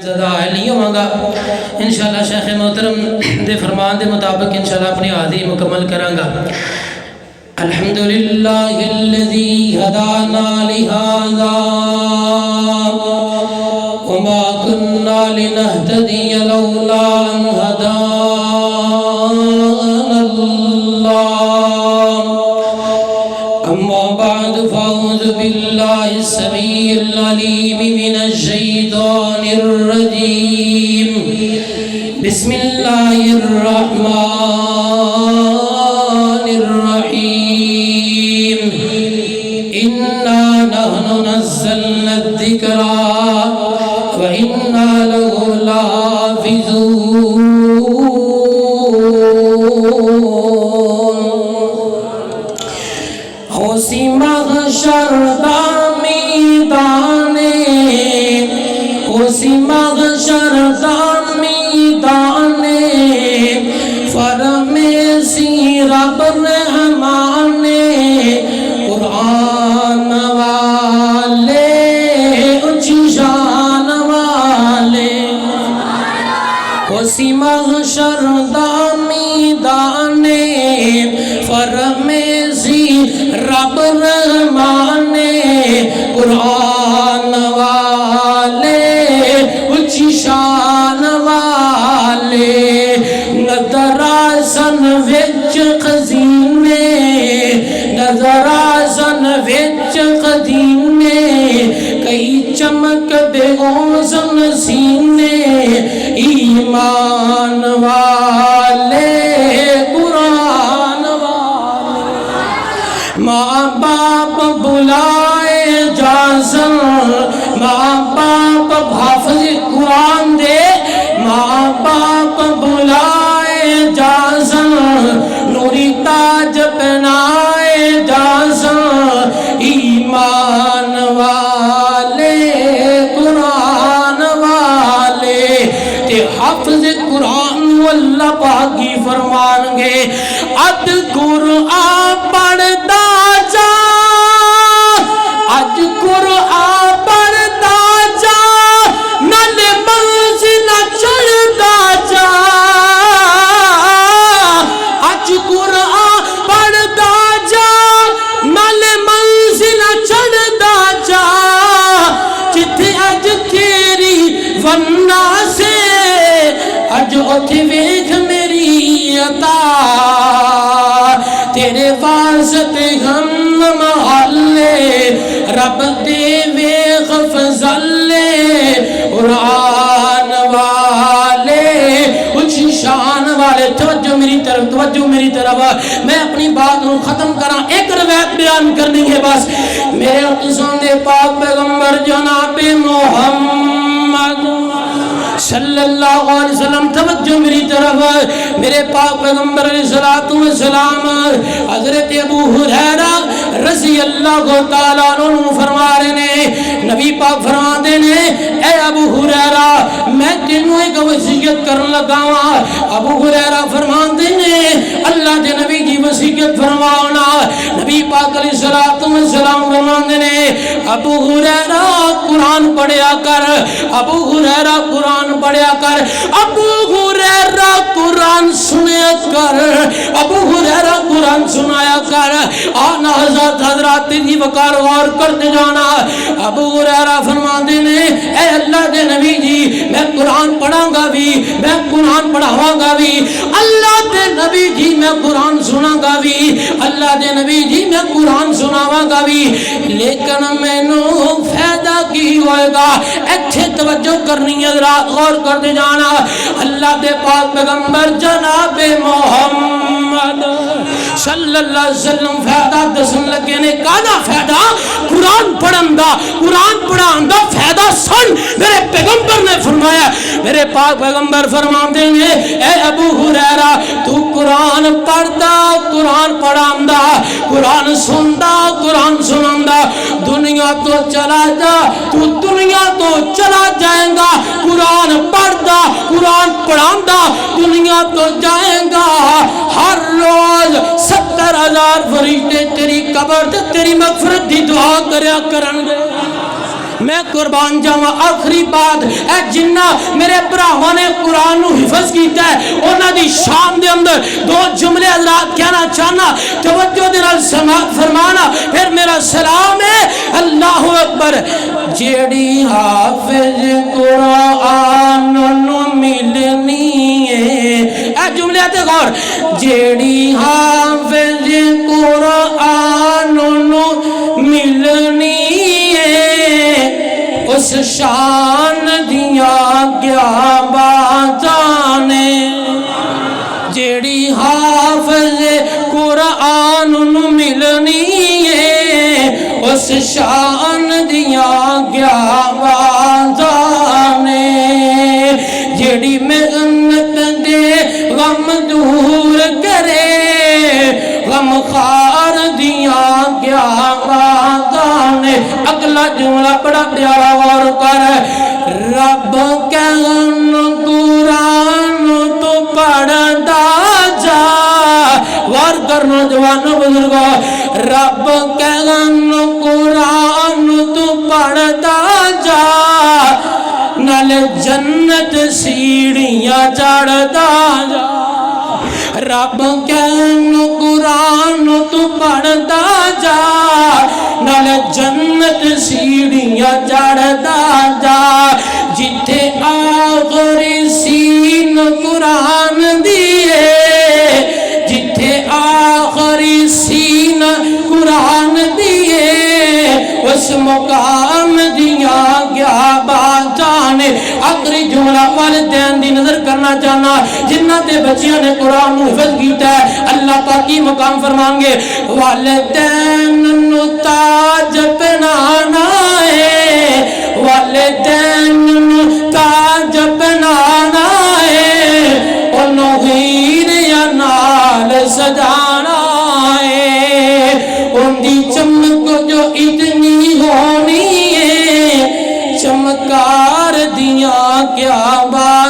زیادہ آئے نہیں ہوں گا انشاءاللہ شیخ محترم دے فرمان دے مطابق انشاءاللہ اپنی حاضری مکمل کروں گا الحمدللہ الذی ہدانا لہذا وما كنا لنهتدي لولا ان هدانا الله اما بعد فاعوذ بالله السميع العليم من الشيطان الرجيم بسم الله الرحمن الرحيم إنا نحن نزلنا الذكر وإنا له لحافظون خوشی محشر دا میدانے خوشی محشر دا میدانے فرمیسی رب رحمانے قرآن والے اونچی شان والے خوشی محشر دا میدانے فرمیسی رب رحمانے قرآن والے اونچی شان والے نظر آسن وچ خزینے نظر آسن وچ خزینے کئی چمک دے اوزن سینے ایمان والے قرآن والے ماں باپ بلائے جازن ماں باپ حافظ قرآن دے ماں باپ بلائے جازن نوری تاج پہنائے جازن ایمان والے قرآن والے تے حافظ قرآن اللہ پاکی فرمان گے اد قرآن پڑھتا جا اج قرآن پڑھتا جا نل منزل چڑھتا جا اج قرآن پڑھتا جا نل منزل چڑھتا جا جتھے اج تیری ونہ سے اج اتھے ویکھ میری عطا تیرے واسطے ہم محلے رب دے ویخ فضلے قرآن والے اچھی شان والے توجہ میری طرف میں اپنی بات نو ختم کراں ایک روایت بیان کرنی ہے بس میرے قسم دے پاک پیغمبر جناب محمد صلی اللہ علیہ وسلم توجہ میری طرف میرے پاک پیغمبر علیہ السلام حضرت ابو ہریرہ رضی اللہ تعالیٰ عنہ فرما رہے نے نبی پاک فرما دے نے اے ابو ہریرہ میں تینوں ایک وصیت کرن لگا ہاں ابو ہریرہ فرما دے نے اللہ دے نبی جی وصیت فرمانا نبی پاک علیہ السلام فرما دے نے ابو ہریرہ قرآن پڑھیا کر ابو ہریرہ قرآن پڑھیا کر ابو ہریرہ قرآن سنیا کر ابو ہریرہ قرآن سنایا کر آنا حضرات تیری وقار غور کرتے جانا ابو ہریرہ فرماندے نے اے اللہ دے نبی جی میں قرآن پڑھاں گا بھی میں قرآن پڑھاواں گا بھی اللہ دے نبی جی میں قرآن سناں گا بھی اللہ دے نبی جی میں قرآن سناواں گا بھی لیکن میں نو فائدہ کی ہوئے گا اچھے توجہ کرنی ہے رات غور کرتے جانا اللہ دے پاک پیغمبر جناب محمد صلی اللہ علیہ وسلم فائدہ دسن لگے نے کانا فائدہ قرآن پڑھن دا فائدہ سن میرے پیغمبر نے فرمایا میرے پاک پیغمبر فرماندے نے اے ابو ہریرہ تو قرآن پڑھدا قرآن پڑھاندا قرآن سندا قرآن سناندا دنیا تو چلا جا تو دنیا تو چلا جائے گا قرآن پڑھدا قرآن پڑھاندا دنیا تو جائے گا ہر روز 70,000 فرشتے تیری قبر تے تیری مغفرت دی دعا کریا کرن گے میں قربان جاواں آخری بات اے جنہ میرے بھراواں نے قرآن نو حفظ کیتا ہے انہاں دی شان دے اندر دو جملے حضرات کہنا چاہنا توجہ دے نال سماعت فرمانا پھر میرا سلام ہے اللہ اکبر جیڑی حافظ قرآن نو ملنی ہے اے جملے تے غور جیڑی حافظ قرآن نو ملنی اس شان دیا کیا باتاں نے جیڑی حافظ قرآن نو ملنی ہے اس شان دیا کیا باتاں نے جیڑی محنت دے غم دور کرے غم خار دیا کیا باتاں نے اگلا جملہ بڑا پیارا غور کر رب کہن قرآن تو پڑھدا جا غور کر نوجوانوں بزرگوں رب کہن قرآن تو پڑھدا جا نال جنت سیڑھیاں چڑھدا جا رب کہن قرآن تو پڑھدا جا نال جنت سیڑھیاں چڑھدا جا جتھے آخری سین قرآن دیے جتھے آخری سین قرآن دیے اس مقام دیا کیا باتاں نے آخری جملہ والدین دی نظر کرنا چاہنا جنہ تے بچیاں نے قرآن نو حفظ کیتا ہے اللہ پاک کی مقام فرمان گے والدین نو تاج پہنانا ہے والدین نو تاج پہنانا ہے انہوں ہیر یا نال سجانا ہے ان دی چمک جو اتنی ہونی ہے چمکار دیاں کیا بات